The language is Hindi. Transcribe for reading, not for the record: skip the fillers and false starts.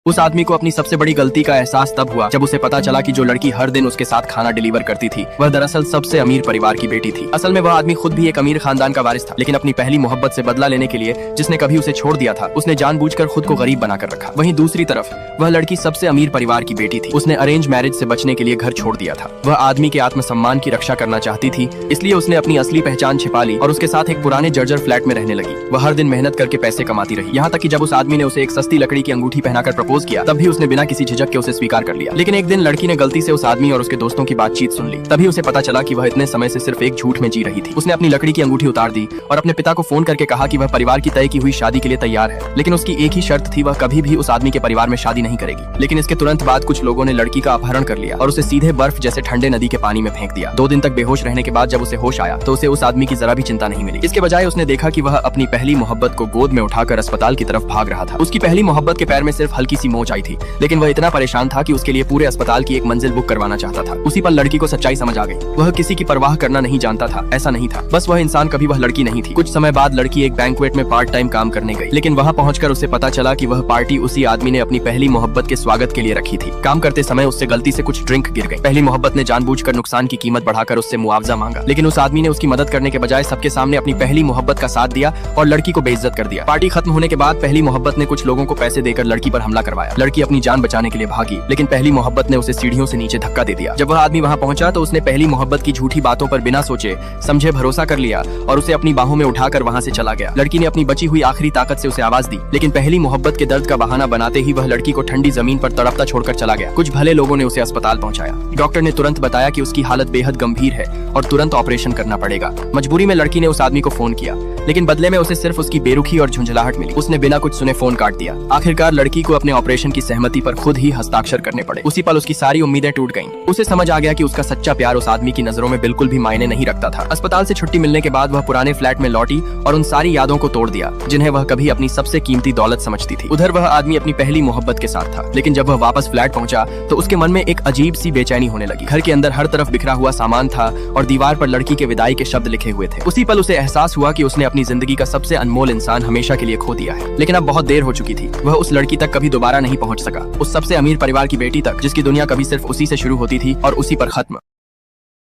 उस आदमी को अपनी सबसे बड़ी गलती का एहसास तब हुआ जब उसे पता चला कि जो लड़की हर दिन उसके साथ खाना डिलीवर करती थी वह दरअसल सबसे अमीर परिवार की बेटी थी। असल में वह आदमी खुद भी एक अमीर खानदान का वारिस था, लेकिन अपनी पहली मोहब्बत से बदला लेने के लिए जिसने कभी उसे छोड़ दिया था उसने जानबूझकर खुद को गरीब बनाकर रखा। वहीं दूसरी तरफ वह लड़की सबसे अमीर परिवार की बेटी थी। उसने अरेंज मैरिज से बचने के लिए घर छोड़ दिया था। वह आदमी के आत्मसम्मान की रक्षा करना चाहती थी, इसलिए उसने अपनी असली पहचान छिपा ली और उसके साथ एक पुराने जर्जर फ्लैट में रहने लगी। वह हर दिन मेहनत करके पैसे कमाती रही, यहाँ तक कि जब उस आदमी ने उसे एक सस्ती लकड़ी की अंगूठी पहनाकर प्रपोज किया तब भी उसने बिना किसी झिझक के उसे स्वीकार कर लिया। लेकिन एक दिन लड़की ने गलती से उस आदमी और उसके दोस्तों की बातचीत सुन ली। तभी उसे पता चला कि वह इतने समय से सिर्फ एक झूठ में जी रही थी। उसने अपनी लकड़ी की अंगूठी उतार दी और अपने पिता को फोन करके कहा कि वह परिवार की तय की हुई शादी के लिए तैयार है, लेकिन उसकी एक ही शर्त थी, वह कभी भी उस आदमी के परिवार में शादी नहीं करेगी। लेकिन इसके तुरंत बाद कुछ लोगों ने लड़की का अपहरण कर लिया और उसे सीधे बर्फ जैसे ठंडे नदी के पानी में फेंक दिया। 2 दिन तक बेहोश रहने के बाद जब उसे होश आया तो उसे उस आदमी की जरा भी चिंता नहीं मिली। इसके बजाय उसने देखा कि वह अपनी पहली मोहब्बत को गोद में उठाकर अस्पताल की तरफ भाग रहा था। उसकी पहली मोहब्बत के पैर में सिर्फ हल्की सी मोच आई थी, लेकिन वह इतना परेशान था कि उसके लिए पूरे अस्पताल की एक मंजिल बुक करवाना चाहता था। उसी पर लड़की को सच्चाई समझ आ गई। वह किसी की परवाह करना नहीं जानता था, ऐसा नहीं था, बस वह इंसान कभी वह लड़की नहीं थी। कुछ समय बाद लड़की एक बैंक्वेट में पार्ट टाइम काम करने गई, लेकिन वहां पहुंचकर उसे पता चला कि वह पार्टी उसी आदमी ने अपनी पहली मोहब्बत के स्वागत के लिए रखी थी। काम करते समय उससे गलती से कुछ ड्रिंक गिर गई। पहली मोहब्बत ने जानबूझकर नुकसान की कीमत बढ़ाकर उससे मुआवजा मांगा, लेकिन उस आदमी ने उसकी मदद करने के बजाय सबके सामने अपनी पहली मोहब्बत का साथ दिया और लड़की को बेइज्जत कर दिया। पार्टी खत्म होने के बाद पहली मोहब्बत ने कुछ लोगों को पैसे देकर लड़की पर हमला करवाया। लड़की अपनी जान बचाने के लिए भागी, लेकिन पहली मोहब्बत ने उसे सीढ़ियों से नीचे धक्का दे दिया। जब वह आदमी वहां पहुंचा तो उसने पहली मोहब्बत की झूठी बातों पर बिना सोचे समझे भरोसा कर लिया और उसे अपनी बाहों में उठाकर वहां से चला गया। लड़की ने अपनी बची हुई आखिरी ताकत से उसे आवाज दी, लेकिन पहली मोहब्बत के दर्द का बहाना बनाते ही वह लड़की को ठंडी जमीन पर तड़पता छोड़कर चला गया। कुछ भले लोगों ने उसे अस्पताल पहुंचाया। डॉक्टर ने तुरंत बताया कि उसकी हालत बेहद गंभीर है और तुरंत ऑपरेशन करना पड़ेगा। मजबूरी में लड़की ने उस आदमी को फोन किया, लेकिन बदले में उसे सिर्फ उसकी बेरुखी और झुंझलाहट मिली। उसने बिना कुछ सुने फोन काट दिया। आखिरकार लड़की को अपने ऑपरेशन की सहमति पर खुद ही हस्ताक्षर करने पड़े। उसी पल उसकी सारी उम्मीदें टूट गईं। उसे समझ आ गया कि उसका सच्चा प्यार उस आदमी की नजरों में बिल्कुल भी मायने नहीं रखता था। अस्पताल से छुट्टी मिलने के बाद वह पुराने फ्लैट में लौटी और उन सारी यादों को तोड़ दिया जिन्हें वह कभी अपनी सबसे कीमती दौलत समझती थी। उधर वह आदमी अपनी पहली मोहब्बत के साथ था, लेकिन जब वह वापस फ्लैट पहुंचा तो उसके मन में एक अजीब सी बेचैनी होने लगी। घर के अंदर हर तरफ बिखरा हुआ सामान था और दीवार पर लड़की के विदाई के शब्द लिखे हुए थे। उसी पल उसे एहसास हुआ कि उसने अपनी जिंदगी का सबसे अनमोल इंसान हमेशा के लिए खो दिया है। लेकिन अब बहुत देर हो चुकी थी। वह उस लड़की तक कभी दोबारा नहीं पहुंच सका, उस सबसे अमीर परिवार की बेटी तक जिसकी दुनिया कभी सिर्फ उसी से शुरू होती थी और उसी पर खत्म।